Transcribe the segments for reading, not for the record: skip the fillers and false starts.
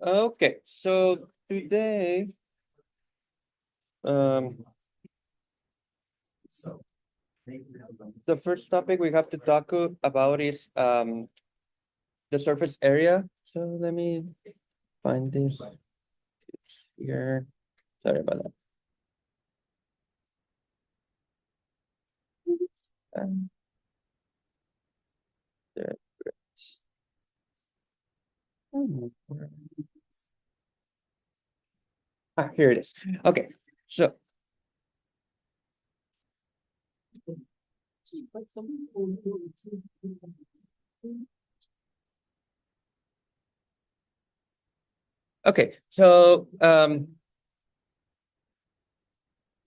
Okay, so today, um, the first topic we have to talk about is the surface area. So let me find this here. Sorry about that. Um, there. Here it is. Okay, so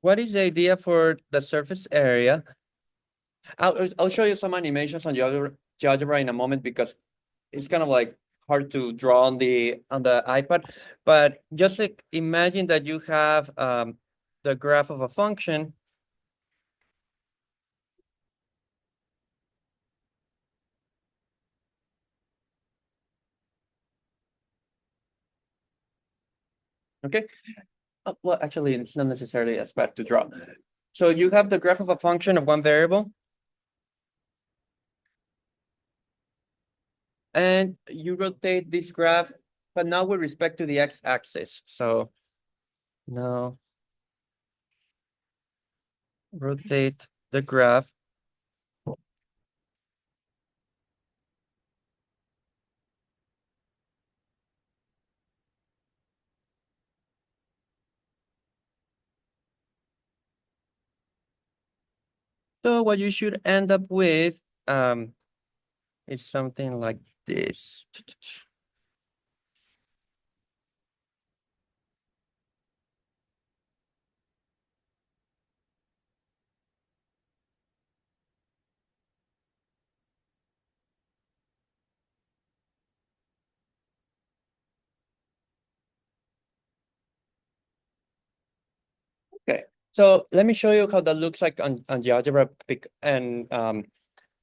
what is the idea for the surface area? I'll show you some animations on GeoGebra in a moment because it's kind of like hard to draw on the iPad. But just like imagine that you have the graph of a function. Okay. Well, actually, it's not necessarily as bad to draw. So you have the graph of a function of one variable, and you rotate this graph, but now with respect to the x-axis. So now rotate the graph. So what you should end up with is something like this. Okay, so let me show you how that looks like on GeoGebra, and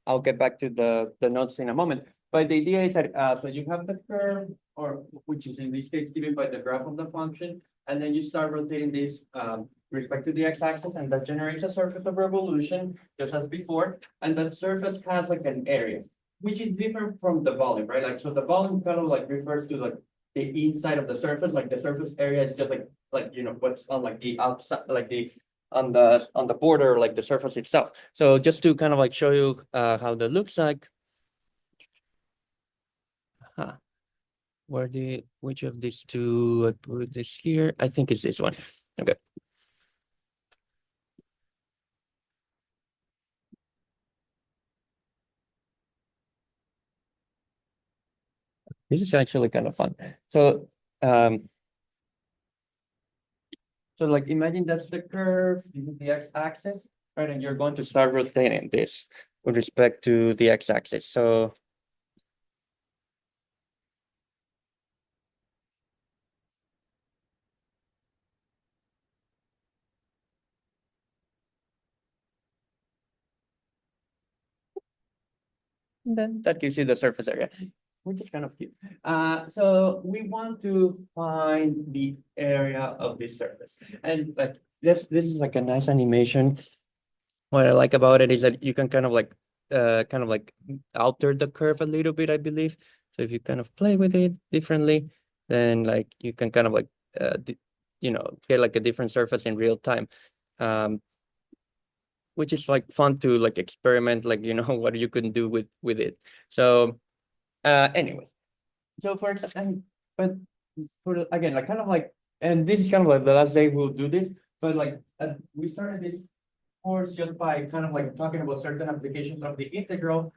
I'll get back to the notes in a moment. But the idea is that so you have the curve, or which is in this case given by the graph of the function, and then you start rotating this respect to the x-axis, and that generates a surface of revolution, just as before. And that surface has like an area, which is different from the volume, right? Like so, the volume kind of like refers to like the inside of the surface, like the surface area is just like you know what's on like the outside, like the on the border, like the surface itself. So just to kind of like show you how that looks like. Huh. Which of these two I put this here? I think it's this one. Okay. This is actually kind of fun. So um like imagine that's the curve, this is the x-axis, right? And you're going to start rotating this with respect to the x-axis. So then that gives you the surface area, which is kind of cute. So we want to find the area of this surface. And like this is like a nice animation. What I like about it is that you can kind of like alter the curve a little bit, I believe. So if you kind of play with it differently, then like you can kind of like you know, get like a different surface in real time. Um, which is like fun to like experiment, like you know, what you can do with it. So anyway, so for example, but again, like kind of like, and this is kind of like the last day we'll do this, but like we started this course just by kind of like talking about certain applications of the integral.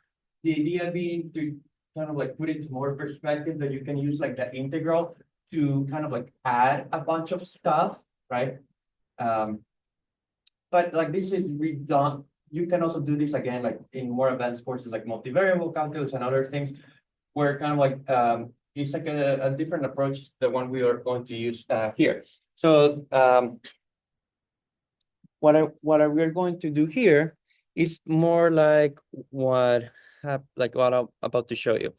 The idea being to kind of like put into more perspective that you can use like the integral to kind of like add a bunch of stuff, right? Um, but like this is redone. You can also do this again, like in more advanced courses like multivariable calculus and other things, where kind of like it's like a different approach to the one we are going to use here. So we're going to do here is more like what I'm about to show you.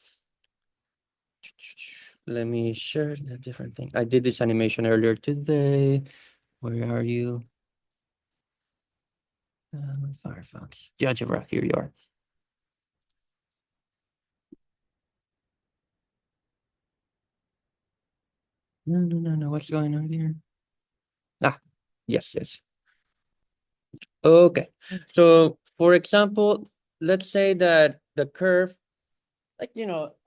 Let me share the different thing. I did this animation earlier today. Where are you? Firefox. GeoGebra, here you are. No. What's going on here? Yes. Okay. So for example, let's say that the curve, like,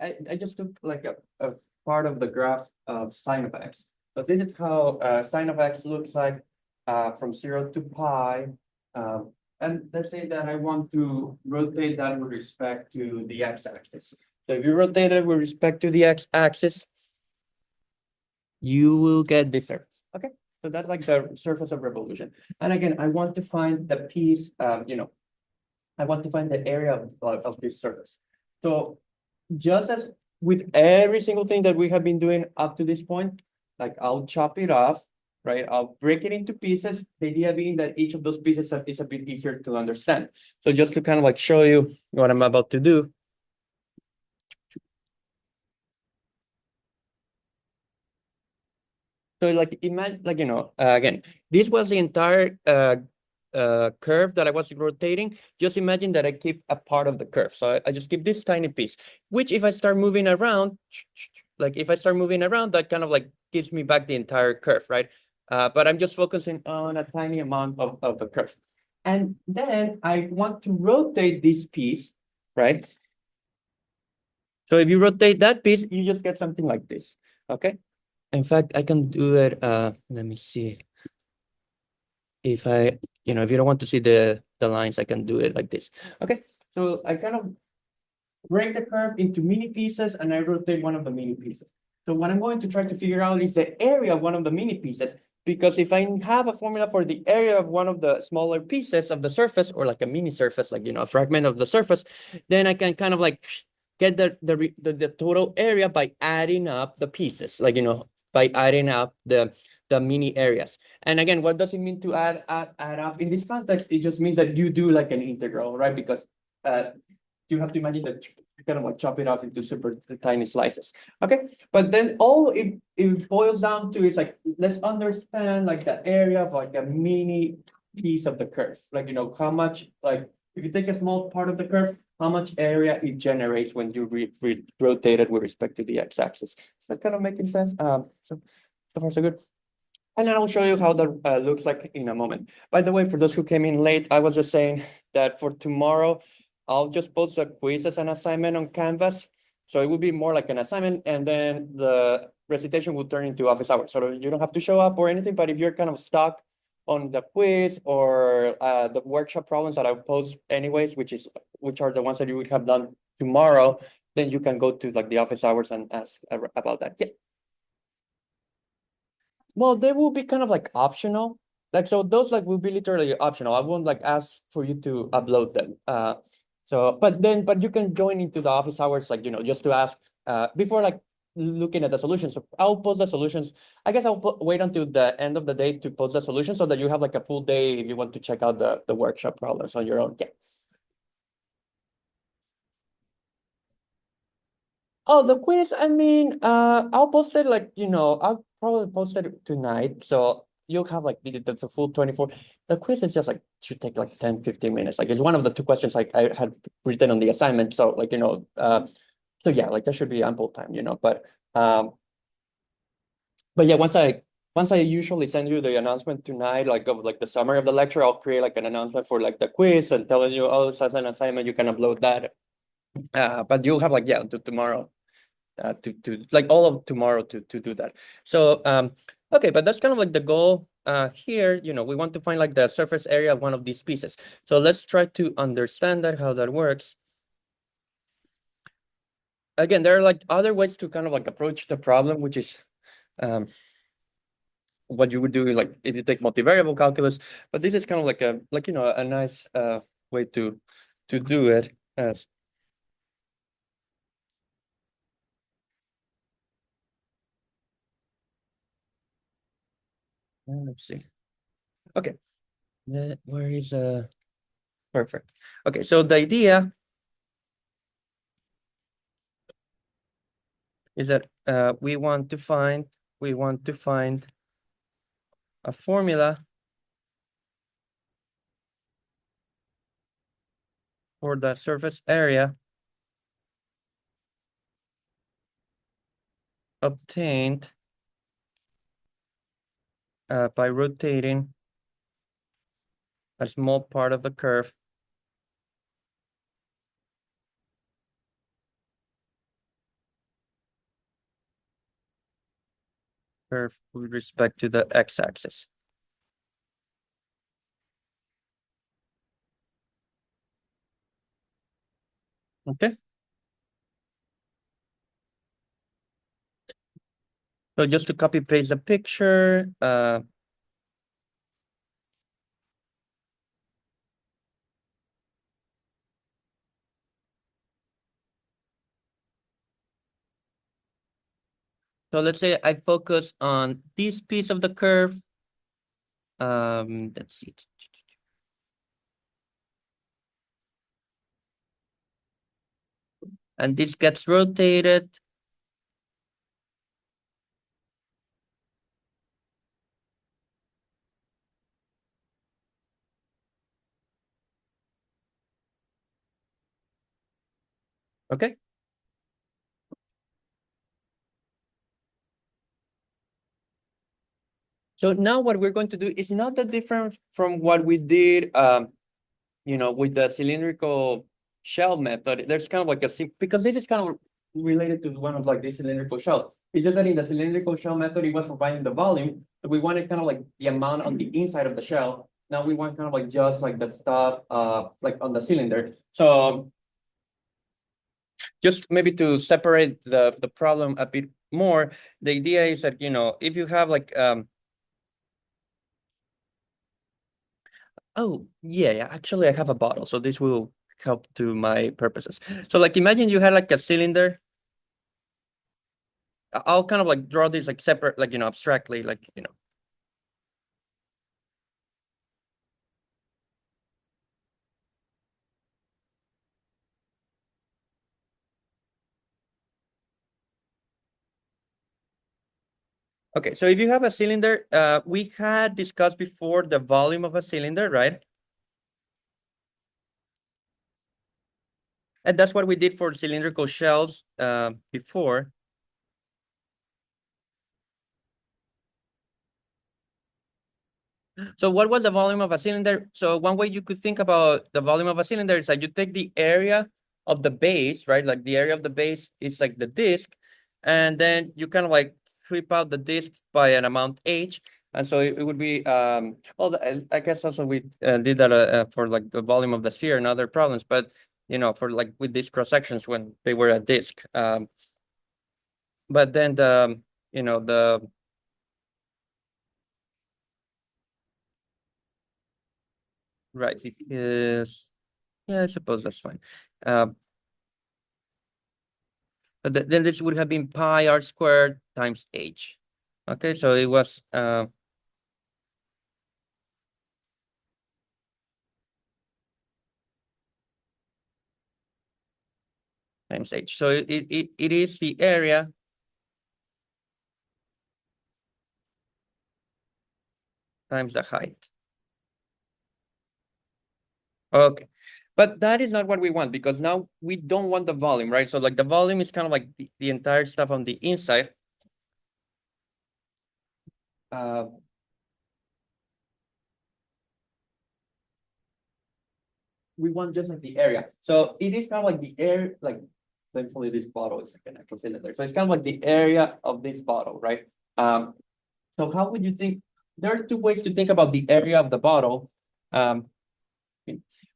I just took like a part of the graph of sine of x. So this is how sine of x looks like from 0 to pi. And let's say that I want to rotate that with respect to the x-axis. So if you rotate it with respect to the x-axis, you will get this surface. Okay, so that's like the surface of revolution. And again, I want to find the piece, I want to find the area of this surface. So just as with every single thing that we have been doing up to this point, like I'll chop it off, right? I'll break it into pieces. The idea being that each of those pieces is a bit easier to understand. So just to kind of like show you what I'm about to do. So like imagine, like, again, this was the entire curve that I was rotating. Just imagine that I keep a part of the curve. So I just keep this tiny piece, which if I start moving around, like if I start moving around, that kind of like gives me back the entire curve, right? But I'm just focusing on a tiny amount of the curve. And then I want to rotate this piece, right? So if you rotate that piece, you just get something like this, okay? In fact, I can do it, let me see. If if you don't want to see the lines, I can do it like this. Okay, so I kind of break the curve into mini pieces and I rotate one of the mini pieces. So what I'm going to try to figure out is the area of one of the mini pieces, because if I have a formula for the area of one of the smaller pieces of the surface, or like a mini surface, like, a fragment of the surface, then I can kind of like get the total area by adding up the pieces, like, by adding up the mini areas. And again, what does it mean to add up in this context? It just means that you do like an integral, right? Because you have to imagine that you kind of like chop it off into super tiny slices. Okay, but then all it boils down to is like, let's understand like the area of like a mini piece of the curve. Like, how much, like, if you take a small part of the curve, how much area it generates when you rotate it with respect to the x-axis. Is that kind of making sense? So far so good. And then I'll show you how that looks like in a moment. By the way, for those who came in late, I was just saying that for tomorrow, I'll just post a quiz as an assignment on Canvas. So it will be more like an assignment, and then the recitation will turn into office hours. So you don't have to show up or anything, but if you're kind of stuck on the quiz or the workshop problems that I post anyways, which are the ones that you would have done tomorrow, then you can go to like the office hours and ask about that. Yeah. Well, they will be kind of like optional. Like, so those like will be literally optional. I won't like ask for you to upload them. But you can join into the office hours, like, just to ask before like looking at the solutions. So I'll post the solutions. I guess I'll wait until the end of the day to post the solution so that you have like a full day if you want to check out the workshop problems on your own. Yeah. Oh, the quiz, I mean, I'll post it like, I'll probably post it tonight. So you'll have like that's a full 24. The quiz is just like should take like 10-15 minutes. Like it's one of the two questions like I had written on the assignment. So like, so yeah, like there should be ample time, but yeah, once I usually send you the announcement tonight, like of like the summary of the lecture, I'll create like an announcement for like the quiz and telling you, oh, it's as an assignment, you can upload that. But you'll have like, yeah, to tomorrow to like all of tomorrow to do that. So okay, but that's kind of like the goal here. We want to find like the surface area of one of these pieces. So let's try to understand that, how that works. Again, there are like other ways to kind of like approach the problem, which is what you would do like if you take multivariable calculus, but this is kind of like a nice way to do it. Let's see. Okay. Where is perfect. Okay, so the idea is that we want to find a formula for the surface area obtained by rotating a small part of the curve with respect to the x-axis. Okay. So just to copy paste the picture, so let's say I focus on this piece of the curve. Let's see. And this gets rotated. Okay. So now what we're going to do is not that different from what we did, with the cylindrical shell method. There's kind of like because this is kind of related to one of like the cylindrical shells. It's just that in the cylindrical shell method, it was providing the volume. So we wanted kind of like the amount on the inside of the shell. Now we want kind of like just like the stuff, like on the cylinder. So just maybe to separate the problem a bit more, the idea is that, if you have like, oh, yeah, actually I have a bottle, so this will help to my purposes. So like imagine you had like a cylinder. I'll kind of like draw these like separate, like, abstractly, like, Okay, so if you have a cylinder, we had discussed before the volume of a cylinder, right? And that's what we did for cylindrical shells before. So what was the volume of a cylinder? So one way you could think about the volume of a cylinder is that you take the area of the base, right? Like the area of the base is like the disk, and then you kind of like sweep out the disk by an amount h. And so it would be, well, I guess also we did that for like the volume of the sphere and other problems, but, for like with these cross sections when they were a disk. But then the right, is, yeah, I suppose that's fine. Then this would have been pi r squared times h. Okay, so it was times h. So it is the area times the height. Okay, but that is not what we want, because now we don't want the volume, right? So like the volume is kind of like the entire stuff on the inside. Uh, we want just like the area. So it is kind of like the air, like thankfully this bottle is like an actual cylinder. So it's kind of like the area of this bottle, right? So how would you think? There are two ways to think about the area of the bottle. Um,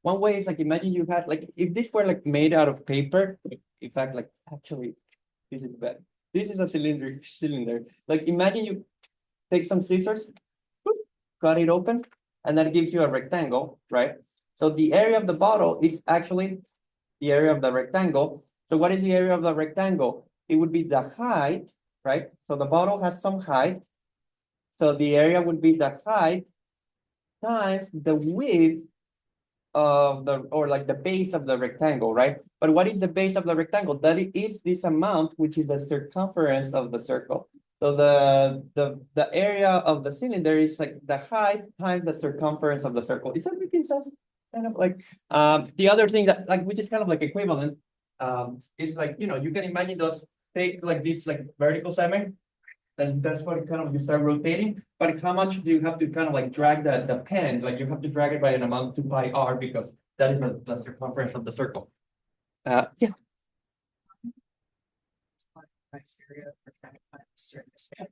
One way is like imagine you had like if this were like made out of paper. In fact, like actually, this is bad. This is a cylinder. Like imagine you take some scissors, cut it open, and that gives you a rectangle, right? So the area of the bottle is actually the area of the rectangle. So what is the area of the rectangle? It would be the height, right? So the bottle has some height. So the area would be the height times the width of the, or like the base of the rectangle, right? But what is the base of the rectangle? That is this amount, which is the circumference of the circle. So the area of the cylinder is like the height times the circumference of the circle. Is that making sense? Kind of like, the other thing that like, which is kind of like equivalent, is like, you know, you can imagine those, take like this like vertical segment, and that's what kind of you start rotating. But how much do you have to kind of like drag the pen? Like you have to drag it by an amount to pi r, because that is the circumference of the circle. Yeah.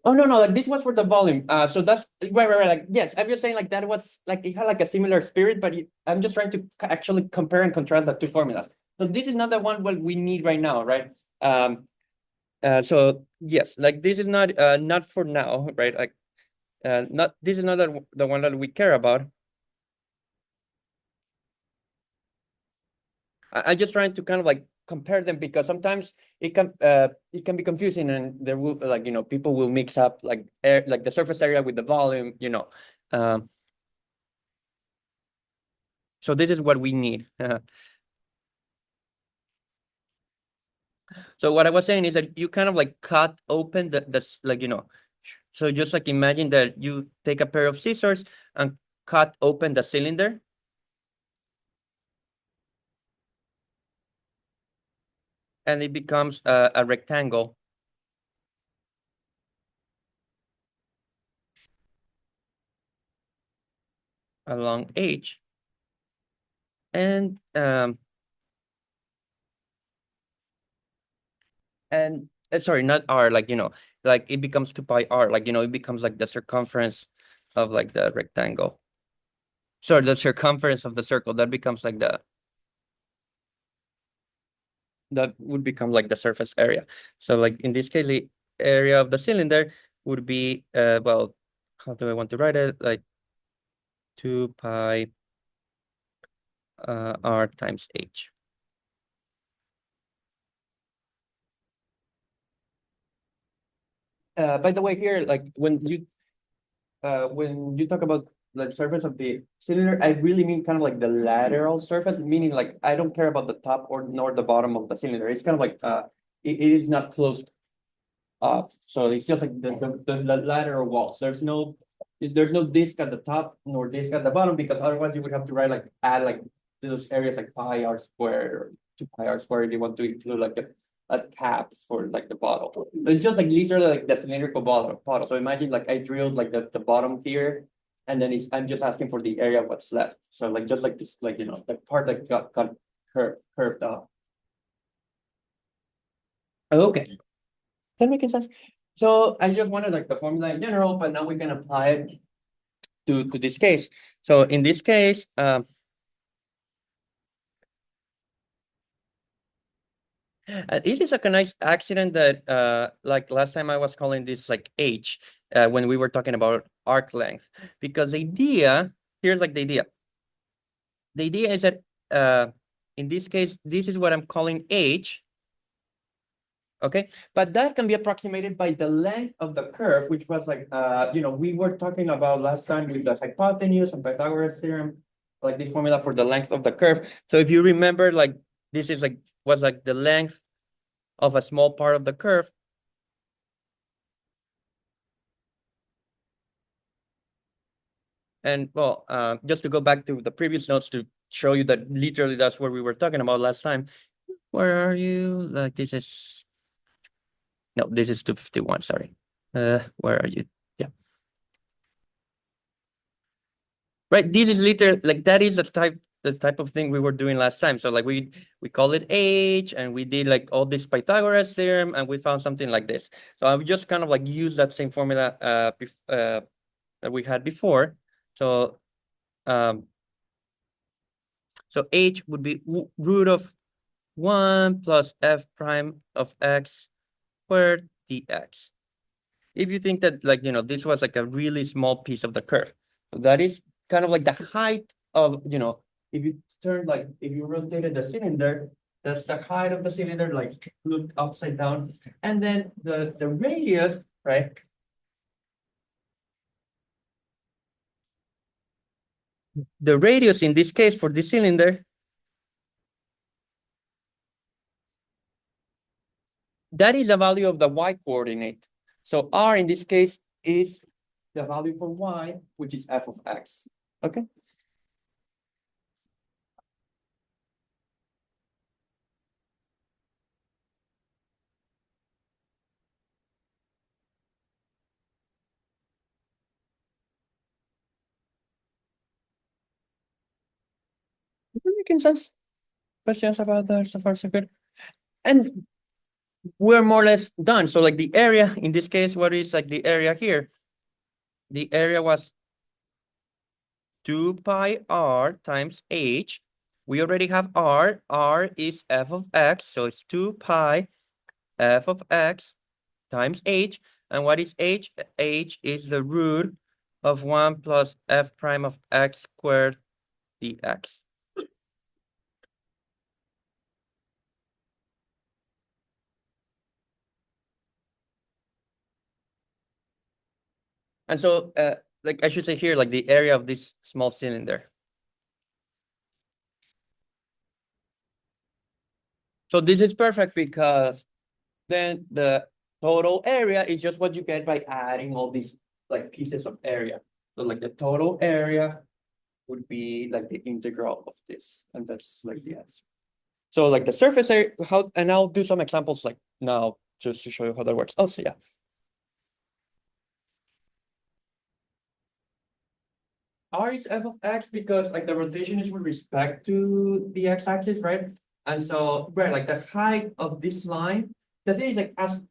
Oh, no, no, like this was for the volume. So that's right. Like, yes, I'm just saying like that was like, it had like a similar spirit, but I'm just trying to actually compare and contrast the two formulas. So this is not the one what we need right now, right? So yes, like this is not for now, right? Like, not, this is not the one that we care about. I'm just trying to kind of like compare them, because sometimes it can be confusing, and there will, like, you know, people will mix up like air, like the surface area with the volume, you know. So this is what we need. So what I was saying is that you kind of like cut open the like, you know, so just like imagine that you take a pair of scissors and cut open the cylinder. And it becomes a rectangle along H. And sorry, not R, like, you know, like it becomes 2 pi R, like, you know, it becomes like the circumference of like the rectangle. Sorry, the circumference of the circle, that becomes like that would become like the surface area. So like in this case, the area of the cylinder would be, well, how do I want to write it? Like 2 pi R times H. By the way, here, like when you talk about the surface of the cylinder, I really mean kind of like the lateral surface, meaning like I don't care about the top or nor the bottom of the cylinder. It's kind of like it is not closed off. So it's just like the lateral walls. There's no disc at the top nor disc at the bottom, because otherwise you would have to write like add like those areas like pi r squared or 2 pi r squared if you want to include like a cap for like the bottle. It's just like literally like the cylindrical bottle. So imagine like I drilled like the bottom here, and then I'm just asking for the area of what's left. So like just like this, like, you know, the part that got curved off. Okay, that making sense. So I just wanted like the formula in general, but now we can apply it to this case. So in this case, it is like a nice accident that like last time I was calling this like H when we were talking about arc length, because the idea, here's like the idea. The idea is that in this case, this is what I'm calling H. Okay, but that can be approximated by the length of the curve, which was like, you know, we were talking about last time with the hypotenuse and Pythagoras theorem, like this formula for the length of the curve. So if you remember, like this is like, was like the length of a small part of the curve. And well, just to go back to the previous notes to show you that literally that's what we were talking about last time. Where are you? Like this is, no, this is 251, sorry. Where are you? Yeah. Right, this is literally like that is the type of thing we were doing last time. So like we call it H, and we did like all this Pythagoras theorem, and we found something like this. So I would just kind of like use that same formula that we had before. So so H would be root of 1 plus f prime of x squared dx. If you think that, like, you know, this was like a really small piece of the curve, so that is kind of like the height of, you know, if you turn, like, if you rotated the cylinder, that's the height of the cylinder, like look upside down. And then the radius, right? the radius in this case for this cylinder, that is the value of the y coordinate. So r in this case is the value for y, which is f of x. Okay. Is that making sense? Questions about that so far so good? And we're more or less done. So like the area, in this case, what is like the area here? The area was 2 pi r times h. We already have r. R is f of x, so it's 2 pi f of x times h. And what is h? H is the root of 1 plus f prime of x squared dx. And so, like I should say here, like the area of this small cylinder. So this is perfect because then the total area is just what you get by adding all these like pieces of area. So like the total area would be like the integral of this, and that's like the answer. So like the surface area, how, and I'll do some examples like now just to show you how that works. Oh, so yeah. R is f of x because like the rotation is with respect to the x-axis, right? And so, right, like the height of this line, the thing is like as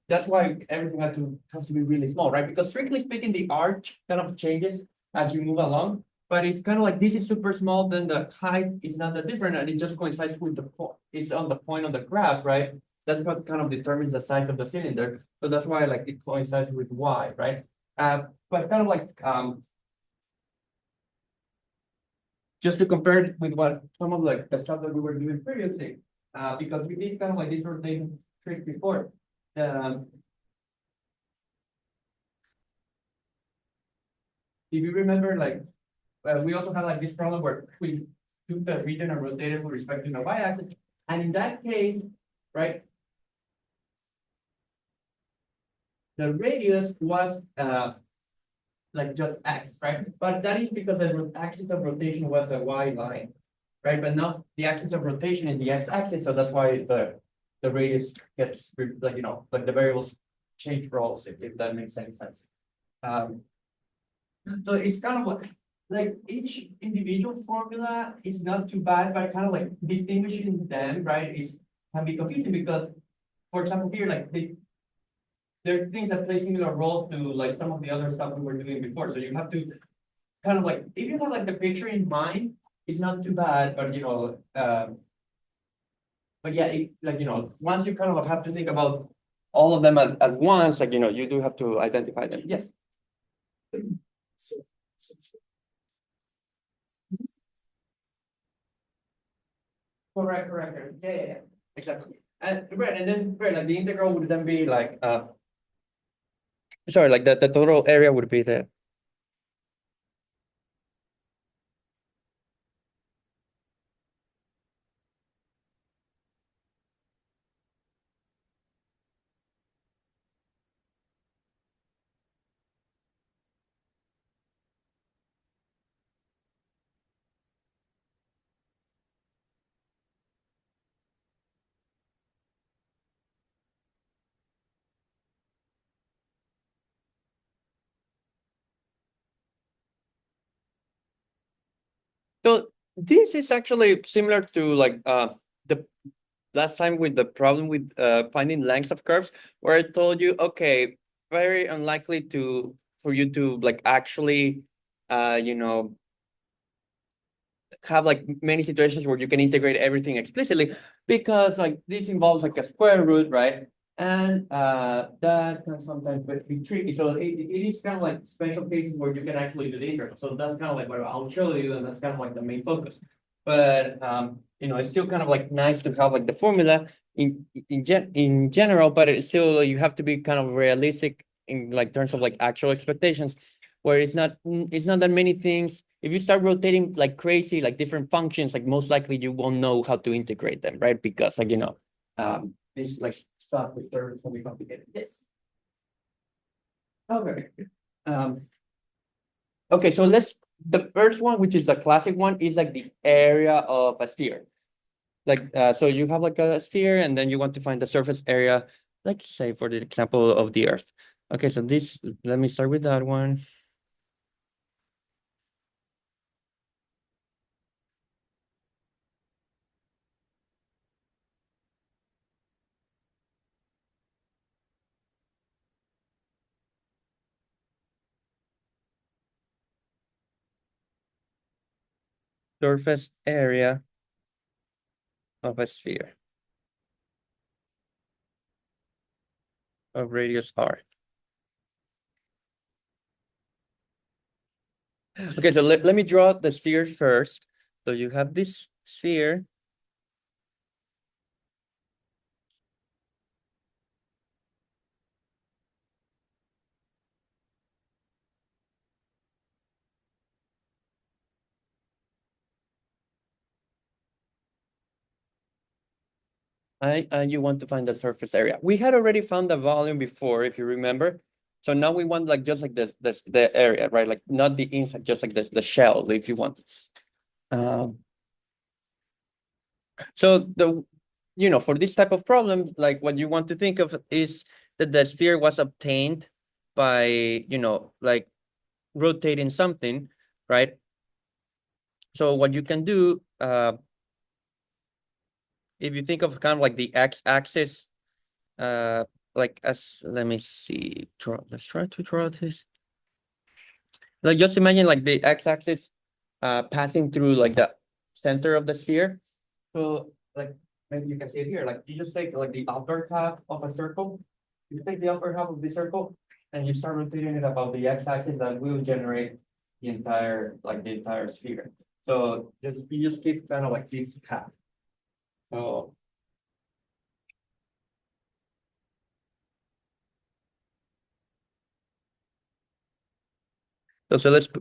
that's why everything has to be really small, right? Because strictly speaking, the arch kind of changes as you move along, but it's kind of like this is super small, then the height is not that different, and it just coincides with the point. It's on the point of the graph, right? That's what kind of determines the size of the cylinder. So that's why like it coincides with y, right? But kind of like just to compare it with what some of like the stuff that we were doing previously, because we did kind of like this rotation trick before. Um, if you remember, like we also had like this problem where we took the region and rotated with respect to the y-axis, and in that case, right, the radius was like just x, right? But that is because the axis of rotation was the y line, right? But now the axis of rotation is the x-axis, so that's why the radius gets like like the variables change roles, if that makes any sense. Um, so it's kind of like each individual formula is not too bad, but kind of like distinguishing them, right, is can be confusing because, for example, here like there are things that play similar roles to like some of the other stuff we were doing before. So you have to kind of like, if you have like the picture in mind, it's not too bad, but but yeah, like once you kind of have to think about all of them at once, like you do have to identify them. Yes. Correct. Yeah. Exactly. And right, and then right, like the integral would then be like sorry, like the total area would be the. So this is actually similar to like the last time with the problem with finding lengths of curves, where I told you, okay, very unlikely for you to like actually you know have like many situations where you can integrate everything explicitly, because like this involves like a square root, right? And that can sometimes be tricky. So it is kind of like special cases where you can actually do the integral. So that's kind of like what I'll show you, and that's kind of like the main focus. But it's still kind of like nice to have like the formula in general, but it's still you have to be kind of realistic in like terms of like actual expectations, where it's not that many things if you start rotating like crazy, like different functions, like most likely you won't know how to integrate them, right? Because like, this like stuff with servers can be complicated. Yes. Okay. Um, okay, so the first one, which is the classic one, is like the area of a sphere. Like, so you have like a sphere and then you want to find the surface area, let's say for the example of the Earth. Okay, so let me start with that one. Surface area of a sphere of radius r. Okay, so let me draw the sphere first. So you have this sphere. You want to find the surface area. We had already found the volume before, if you remember. So now we want like just like the area, right? Like not the inside, just like the shell, if you want. Um, so for this type of problem, like what you want to think of is that the sphere was obtained by, like rotating something, right? So what you can do, if you think of kind of like the x-axis, like let me see, let's try to draw this. Like just imagine like the x-axis passing through like the center of the sphere. So like maybe you can see it here. Like you just take like the upper half of a circle. You take the upper half of the circle and you start rotating it about the x-axis, that will generate the entire sphere. So you just keep kind of like this half. So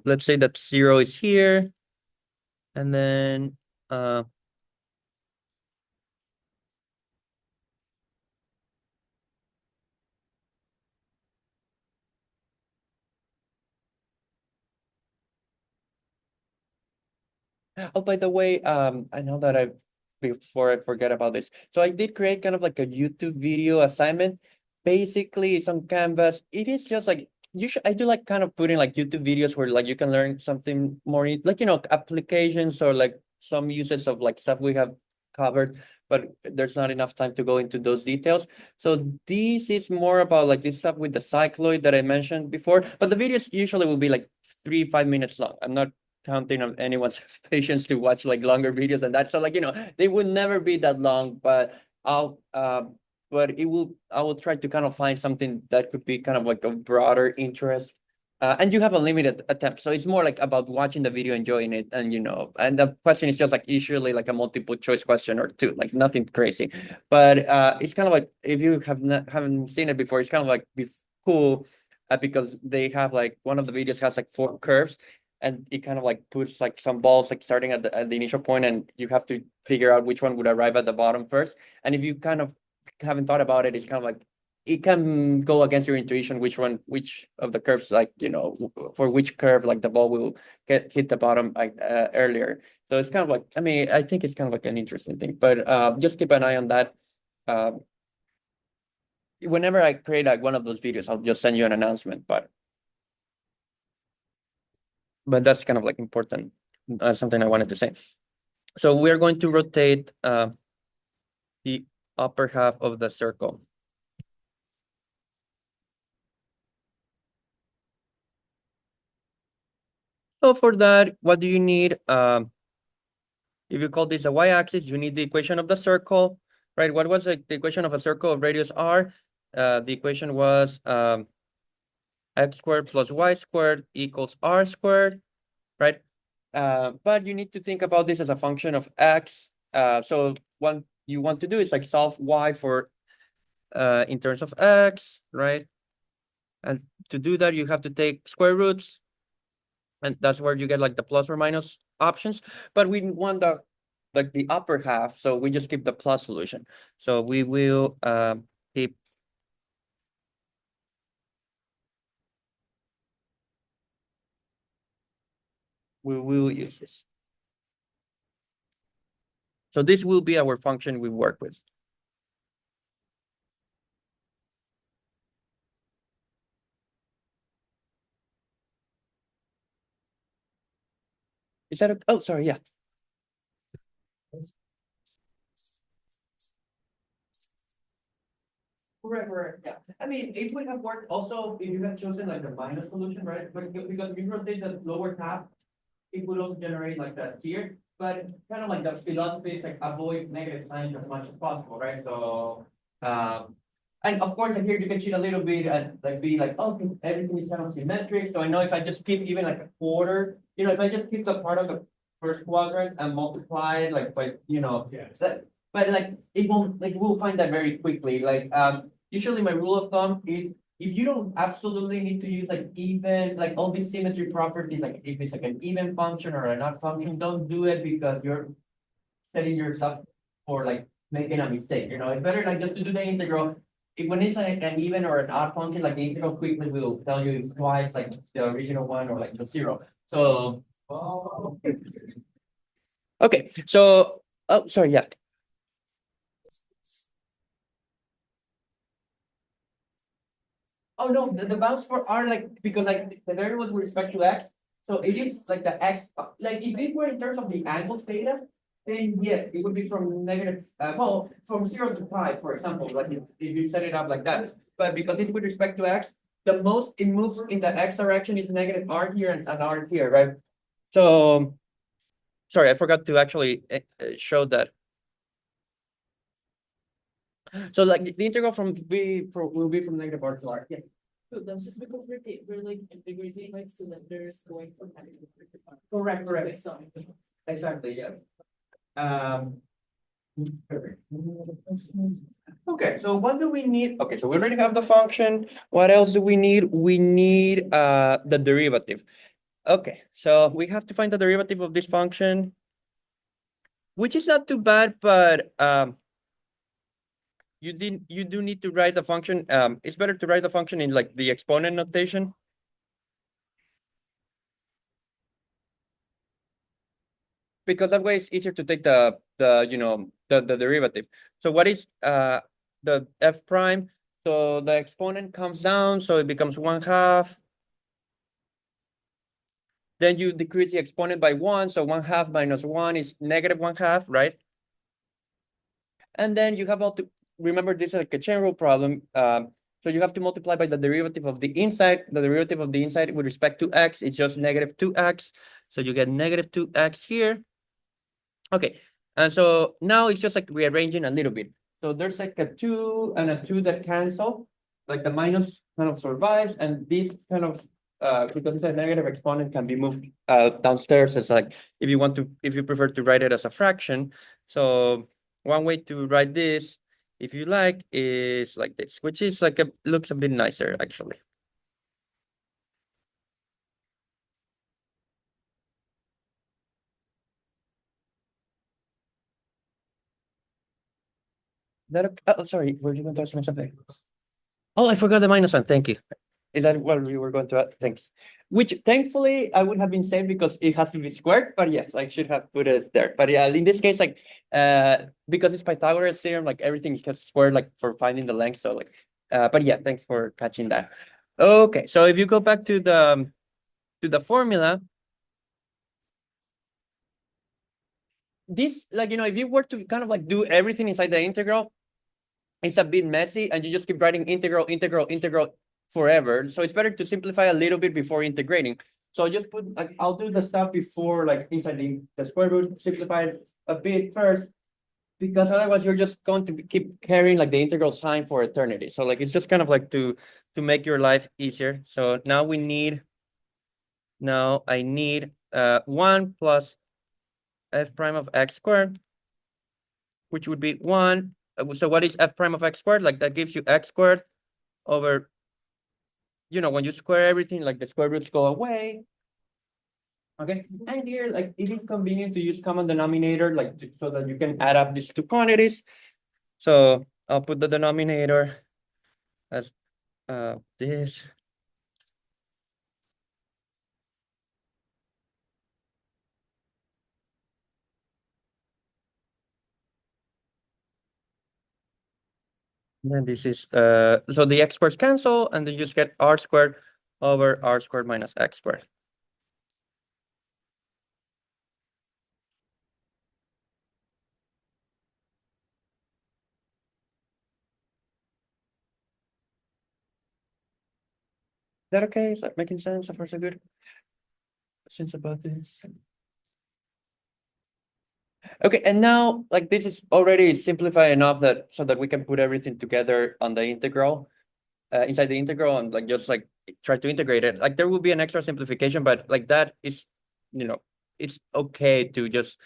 let's say that 0 is here, and then oh, by the way, I know that before I forget about this. So I did create kind of like a YouTube video assignment. Basically, it's on Canvas. It is just like I do like kind of putting like YouTube videos where like you can learn something more like applications or like some uses of like stuff we have covered, but there's not enough time to go into those details. So this is more about like this stuff with the cycloid that I mentioned before, but the videos usually will be like 3-5 minutes long. I'm not counting on anyone's patience to watch like longer videos than that. So like, they would never be that long, but I will try to kind of find something that could be kind of like of broader interest. And you have a limited attempt. So it's more like about watching the video, enjoying it. And, and the question is just like usually like a multiple choice question or two, like nothing crazy. But it's kind of like, if you haven't seen it before, it's kind of like cool because they have like, one of the videos has like 4 curves, and it kind of like puts like some balls like starting at the initial point, and you have to figure out which one would arrive at the bottom first. And if you kind of haven't thought about it, it's kind of like it can go against your intuition which of the curves, like for which curve like the ball will hit the bottom like earlier. So it's kind of like, I mean, I think it's kind of like an interesting thing, but just keep an eye on that. Whenever I create like one of those videos, I'll just send you an announcement, but that's kind of like important, something I wanted to say. So we're going to rotate the upper half of the circle. So for that, what do you need? If you call this a y-axis, you need the equation of the circle, right? What was the equation of a circle of radius r? The equation was x squared plus y squared equals r squared, right? But you need to think about this as a function of x. So what you want to do is like solve y for in terms of x, right? And to do that, you have to take square roots. And that's where you get like the plus or minus options, but we want the like the upper half, so we just keep the plus solution. So we will keep we will use this. So this will be our function we work with. Is that okay? Oh, sorry, yeah. Correct, yeah. I mean, it would have worked also if you had chosen like the minus solution, right? But because if you rotate the lower half, it would also generate like that here. But kind of like the philosophy is like avoid negative signs as much as possible, right? So, and of course, here you can cheat a little bit and like be like, oh, everything is kind of symmetric. So I know if I just keep even like a quarter, if I just keep the part of the first quadrant and multiply it like by, Yeah. but like it won't like we'll find that very quickly. Like usually my rule of thumb is if you don't absolutely need to use like even like all these symmetry properties, like if it's like an even function or an odd function, don't do it because you're setting yourself for like making a mistake. It's better like just to do the integral. If when it's an even or an odd function, like the integral quickly will tell you it's twice like the original one or like the zero. So okay, so oh sorry, yeah. Oh no, the bounds for are like because like the variables with respect to x, so it is like the x like if it were in terms of the angle theta, then yes, it would be from negative well from 0 to 5, for example, like if you set it up like that. But because it's with respect to x, the most it moves in the x direction is negative r here and r here, right? So sorry, I forgot to actually show that. So like the integral from will be from negative r to r. Yeah. So that's just because we're like integrating like cylinders going from negative to positive. Correct, correct. Like something. Exactly, yeah. Okay, so what do we need? Okay, so we already have the function. What else do we need? We need the derivative. Okay, so we have to find the derivative of this function, which is not too bad, but you do need to write the function. It's better to write the function in like the exponent notation. Because that way it's easier to take the derivative. So what is the f prime? So the exponent comes down, so it becomes 1/2. Then you decrease the exponent by 1, so 1/2 minus 1 is negative 1/2, right? And then you have to remember this is like a chain rule problem. So you have to multiply by the derivative of the inside. The derivative of the inside with respect to x is just negative 2x. So you get negative 2x here. Okay, and so now it's just like rearranging a little bit. So there's like a 2 and a 2 that cancel, like the minus kind of survives, and this kind of because it's a negative exponent can be moved downstairs as like if you prefer to write it as a fraction. So one way to write this, if you like, is like this, which is like looks a bit nicer actually. Oh, sorry, were you going to ask me something? Oh, I forgot the minus one. Thank you. Is that what we were going to add? Thanks. Which thankfully I would have been saved because it has to be squared, but yes, I should have put it there. But yeah, in this case, like because it's Pythagoras theorem, like everything is just squared, like for finding the length. So like but yeah, thanks for catching that. Okay, so if you go back to the formula, this like if you were to kind of like do everything inside the integral, it's a bit messy and you just keep writing integral forever. So it's better to simplify a little bit before integrating. So I just put like I'll do the stuff before like inside the square root, simplify it a bit first, because otherwise you're just going to keep carrying like the integral sign for eternity. So like it's just kind of like to make your life easier. So now I need 1 plus f prime of x squared, which would be 1. So what is f prime of x squared? Like that gives you x squared over, when you square everything, like the square roots go away. Okay, and here, like, it is convenient to use common denominator, like, so that you can add up these two quantities. So I'll put the denominator as this. And then this is so the x squares cancel, and then you just get r squared over r squared minus x squared. Is that okay? Is that making sense? So far, so good. Questions about this? Okay, and now, like, this is already simplified enough that so that we can put everything together on the integral, inside the integral, and like just like try to integrate it. Like there will be an extra simplification, but like that is, you know, it's okay to just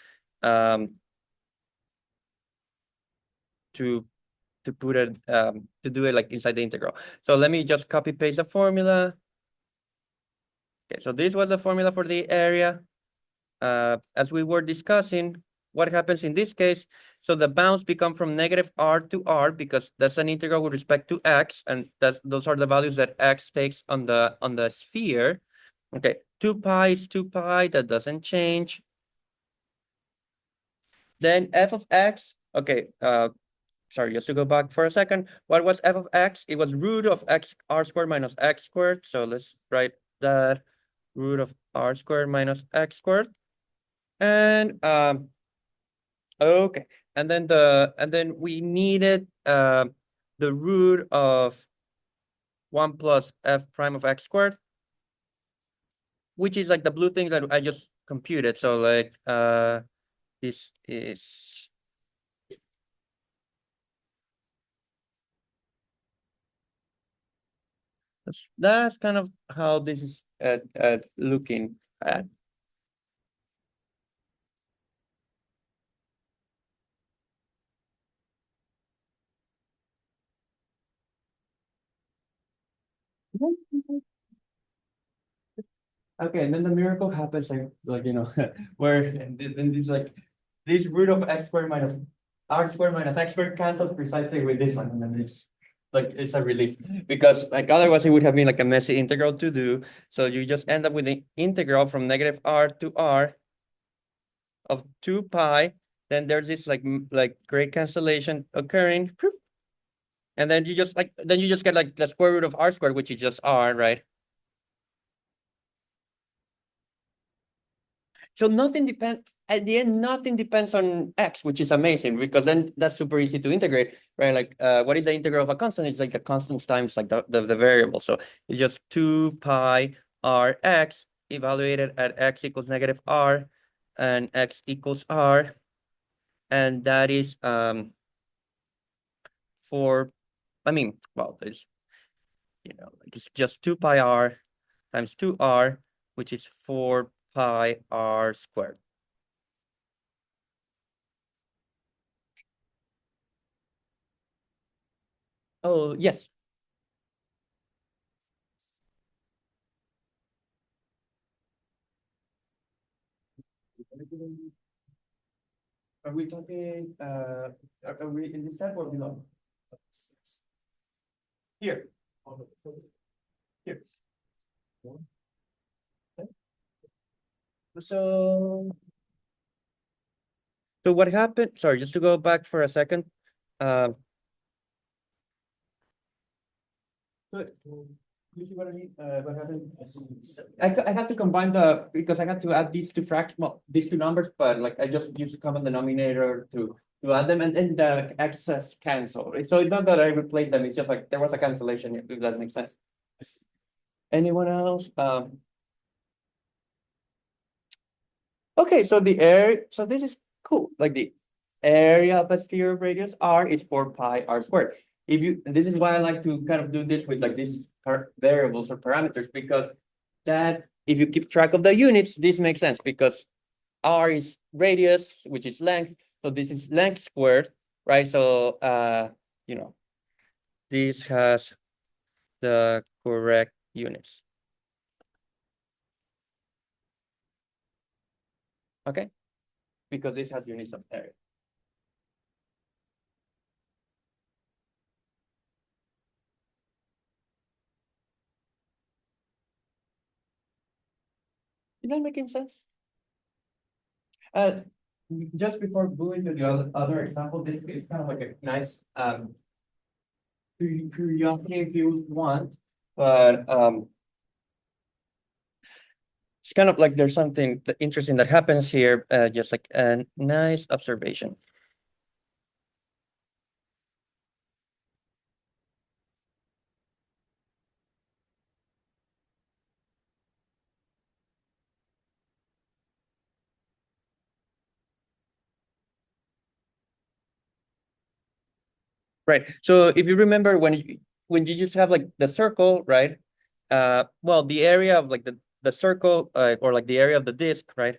to put it to do it like inside the integral. So let me just copy paste the formula. Okay, so this was the formula for the area. As we were discussing, what happens in this case? So the bounds become from negative r to r because that's an integral with respect to x, and those are the values that x takes on the sphere. Okay, 2 pi is 2 pi, that doesn't change. Then f of x, okay, sorry, just to go back for a second. What was f of x? It was root of x r squared minus x squared. So let's write that root of r squared minus x squared. And okay, and then we needed the root of 1 plus f prime of x squared, which is like the blue thing that I just computed. So like this is that's kind of how this is looking at. Okay, and then the miracle happens like you know where and then this like this root of x squared minus r squared minus x squared cancels precisely with this one, and then it's like it's a relief because like otherwise it would have been like a messy integral to do. So you just end up with the integral from negative r to r of 2 pi. Then there's this like great cancellation occurring, and then you just get like the square root of r squared, which is just r, right? So nothing depends at the end, nothing depends on x, which is amazing because then that's super easy to integrate, right? Like what is the integral of a constant? It's like the constant times like the variable. So it's just 2 pi r x evaluated at x equals negative r and x equals r. And that is for I mean, well, there's like it's just 2 pi r times 2r, which is 4 pi r squared. Oh, yes. Are we talking, are we in this step or below? Here. Here. So, so what happened? Sorry, just to go back for a second. Uh, but you see what I mean? What happened? I had to combine because I had to add these two well, these two numbers, but like I just used the common denominator to add them, and then the excess cancel. So it's not that I replaced them. It's just like there was a cancellation. If that makes sense. Anyone else? Okay, so so this is cool. Like the area of a sphere of radius r is 4 pi r squared. If you, and this is why I like to kind of do this with like these variables or parameters, because that if you keep track of the units, this makes sense because r is radius, which is length. So this is length squared, right? So you know, this has the correct units. Okay, because this has units of area. Is that making sense? Uh, just before going to the other example, this is kind of like a nice curiosity if you want, but it's kind of like there's something interesting that happens here, just like a nice observation. Right. So if you remember when you just have like the circle, right? Well, the area of like the circle, or like the area of the disk, right?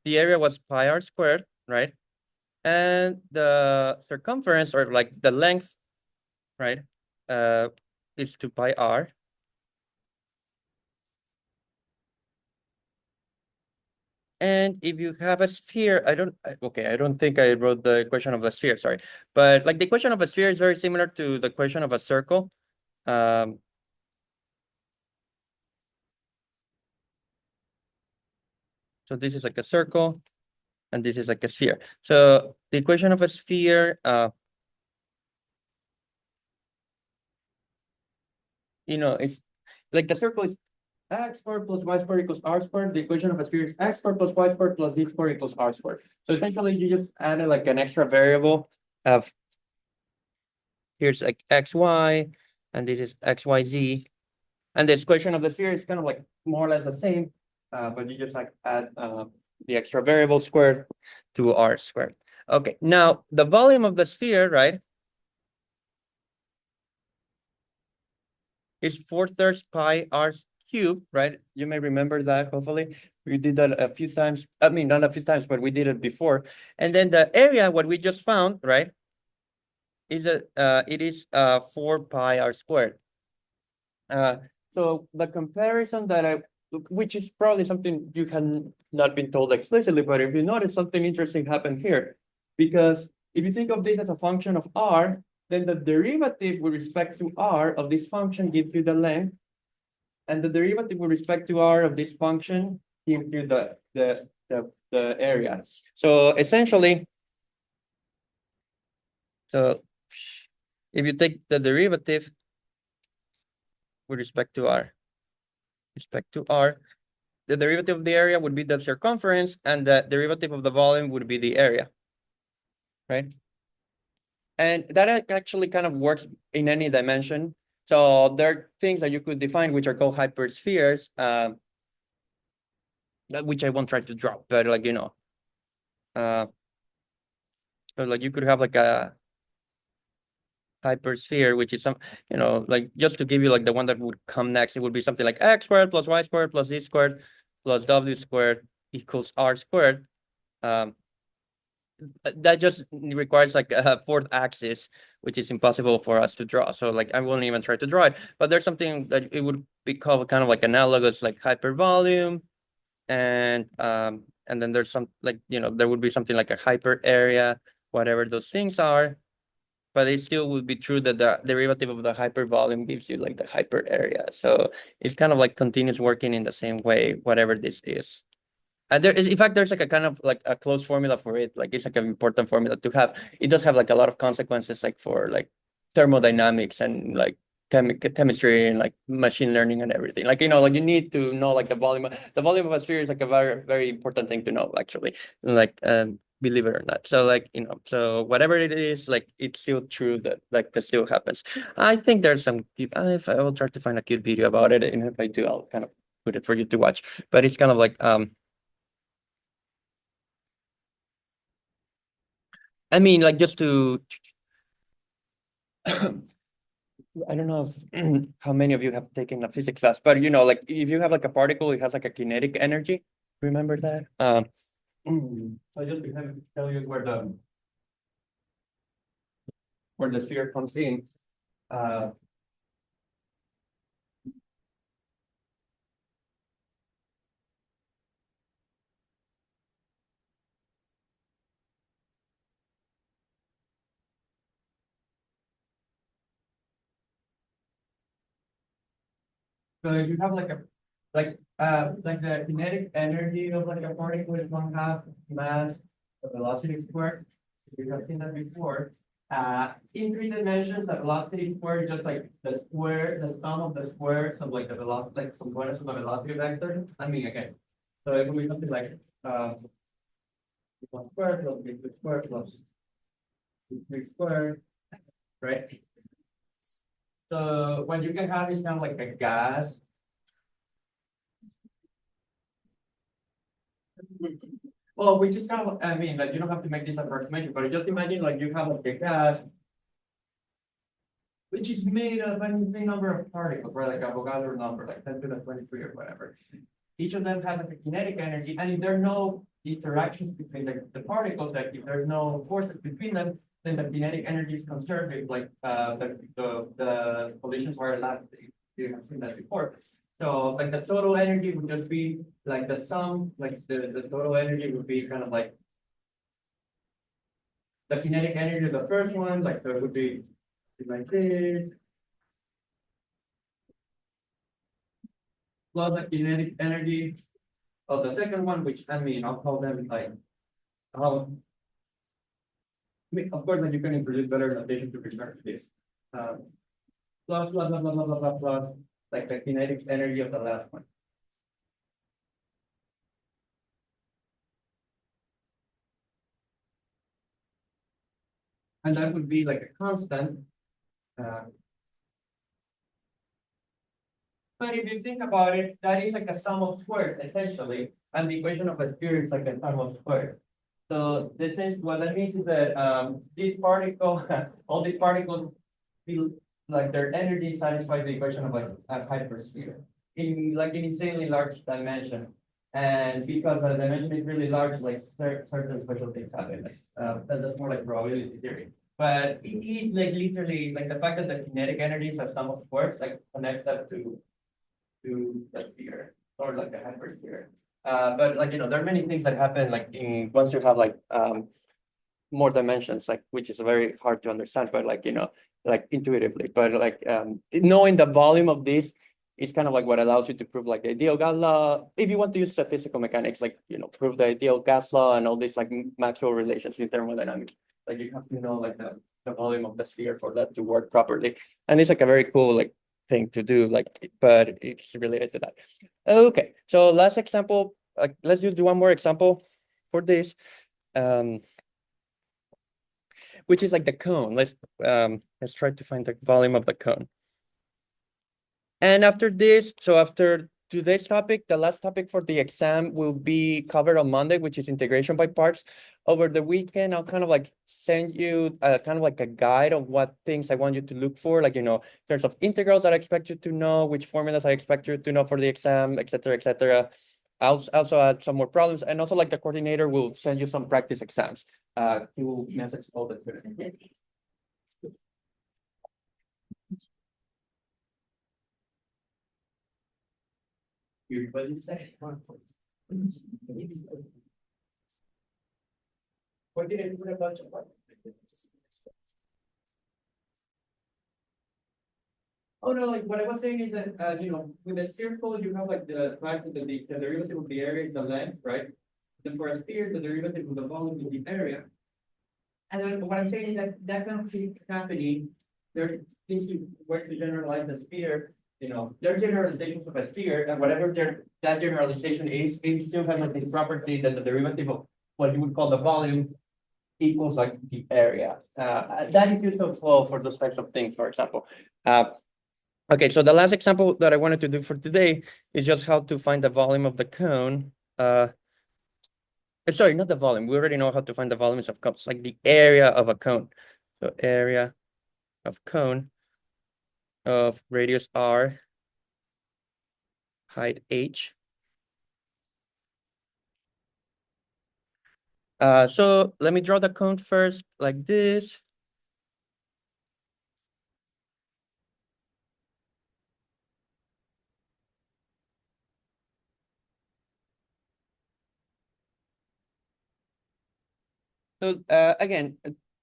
The area was pi r squared, right? And the circumference or like the length, right? Uh, is 2 pi r. And if you have a sphere, okay, I don't think I wrote the equation of a sphere, sorry. But like the equation of a sphere is very similar to the equation of a circle. Um, so this is like a circle, and this is like a sphere. So the equation of a sphere, it's like the circle is x squared plus y squared equals r squared. The equation of a sphere is x squared plus y squared plus z squared equals r squared. So essentially, you just added like an extra variable of here's like xy, and this is xyz. And the equation of the sphere is kind of like more or less the same, but you just like add the extra variable squared to r squared. Okay, now the volume of the sphere, right, is 4/3 pi r cubed, right? You may remember that, hopefully. We did that a few times. I mean, not a few times, but we did it before. And then the area, what we just found, right, is it is 4 pi r squared. So the comparison that which is probably something you can not been told explicitly, but if you notice something interesting happened here, because if you think of this as a function of r, then the derivative with respect to r of this function gives you the length, and the derivative with respect to r of this function gives you the area. So essentially, so if you take the derivative with respect to r, the derivative of the area would be the circumference, and the derivative of the volume would be the area, right? And that actually kind of works in any dimension. So there are things that you could define which are called hyperspheres, which I won't try to draw, but like, uh, so like you could have like a hypersphere, which is like just to give you like the one that would come next, it would be something like x squared plus y squared plus z squared plus w squared equals r squared. Um, that just requires like a fourth axis, which is impossible for us to draw. So like I won't even try to draw it, but there's something that it would be called kind of like analogous, like hypervolume, and then there's some like there would be something like a hyper area, whatever those things are. But it still would be true that the derivative of the hypervolume gives you like the hyper area. So it's kind of like continues working in the same way, whatever this is. And there is, in fact, there's like a kind of like a close formula for it. Like it's like an important formula to have. It does have like a lot of consequences, like for like thermodynamics and like chemistry and like machine learning and everything. Like like you need to know like the volume. The volume of a sphere is like a very very important thing to know actually. Like believe it or not. So like so whatever it is, like it's still true that like that still happens. I think there's some. If I will try to find a cute video about it, and if I do, I'll kind of put it for you to watch. But it's kind of like I mean, like just to, I don't know if how many of you have taken a physics class, but like if you have like a particle, it has like a kinetic energy. Remember that? So just to kind of tell you where the sphere comes in. Uh, So you have like the kinetic energy of like a particle is 1/2 mass the velocity squared. We have seen that before. In 3 dimensions, the velocity square is just like the square, the sum of the squares of like the velocity, like components of the velocity vector. I mean, again, so it will be something like 1 squared plus b2 squared plus 3 squared, right? So what you can have is kind of like a gas. Well, we just kind of, I mean, like you don't have to make this approximation, but just imagine like you have like a gas which is made of an insane number of particles, right? Like Avogadro number, like 10 to the 23 or whatever. Each of them has like a kinetic energy, and if there are no interactions between the particles, like if there's no forces between them, then the kinetic energy is conserved if like the collisions are elastic. You have seen that before. So like the total energy would just be like the sum, like the total energy would be kind of like the kinetic energy of the first one, like so it would be like this. Plus the kinetic energy of the second one, which I mean, I'll call them like, how. I mean, of course, like you can introduce better notation to refer to this. Plus, plus, blah, blah, blah, blah, blah, blah, like the kinetic energy of the last one. And that would be like a constant. But if you think about it, that is like a sum of squares, essentially. And the equation of a sphere is like a sum of squares. So this is what that means is that these particles, all these particles feel like their energy satisfies the equation of like a hypersphere in like an insanely large dimension. And because the dimension is really large, like certain special things happen. That's more like probability theory. But it is like literally like the fact that the kinetic energy is a sum of squares, like connects that to the sphere or like a hypersphere. But like there are many things that happen like in once you have like more dimensions, like which is very hard to understand, but like like intuitively. But like knowing the volume of this is kind of like what allows you to prove like the ideal gas law. If you want to use statistical mechanics, like prove the ideal gas law and all these like Maxwell relations in thermodynamics, like you have to know like the volume of the sphere for that to work properly. And it's like a very cool like thing to do, like, but it's related to that. Okay, so last example, like let's just do one more example for this. Which is like the cone. Let's try to find the volume of the cone. And after this, so after today's topic, the last topic for the exam will be covered on Monday, which is integration by parts. Over the weekend, I'll kind of like send you kind of like a guide of what things I want you to look for, like, in terms of integrals that I expect you to know, which formulas I expect you to know for the exam, et cetera, et cetera. I'll also add some more problems, and also like the coordinator will send you some practice exams. He will message all the students. What did you say? What did I put about your part? Oh no, like what I was saying is that with a circle you have like the fact that the derivative of the area is the length, right? Then for a sphere, the derivative of the volume is the area. And then what I'm saying is that that kind of thing happening, there things to work to generalize the sphere, there are generalizations of a sphere, and whatever that generalization is, it still has like this property that the derivative of what you would call the volume equals like the area. That is useful for those types of things, for example. Okay, so the last example that I wanted to do for today is just how to find the volume of the cone. Sorry, not the volume. We already know how to find the volumes of cones, like the area of a cone. So area of cone of radius r, height h. So let me draw the cone first, like this. So again,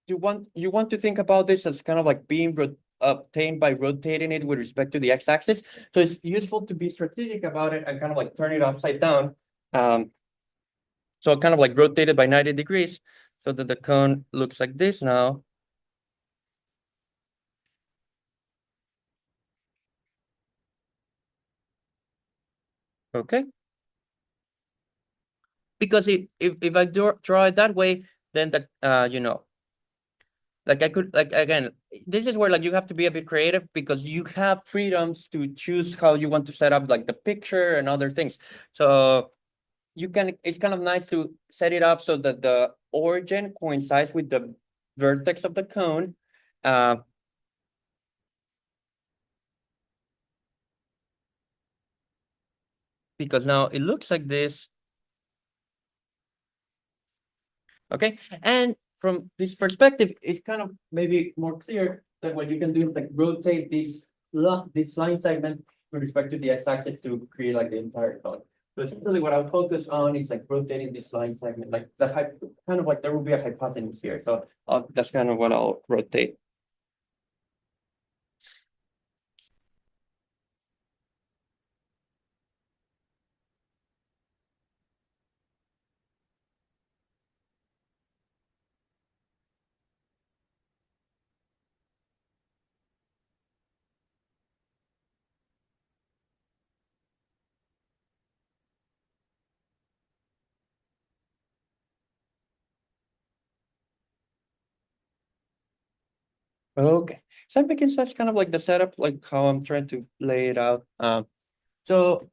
you want to think about this as kind of like being obtained by rotating it with respect to the x-axis. So it's useful to be strategic about it and kind of like turn it upside down. So kind of like rotate it by 90 degrees so that the cone looks like this now. Okay. Because if I draw it that way, then the you know, like I could, like, again, this is where like you have to be a bit creative because you have freedoms to choose how you want to set up like the picture and other things. So you can, it's kind of nice to set it up so that the origin coincides with the vertex of the cone. Because now it looks like this. Okay, and from this perspective, it's kind of maybe more clear that what you can do is like rotate this line segment with respect to the x-axis to create like the entire cone. So essentially what I'll focus on is like rotating this line segment, like the kind of like there will be a hypotenuse here. So that's kind of what I'll rotate. Okay, so that begins, that's kind of like the setup, like how I'm trying to lay it out. So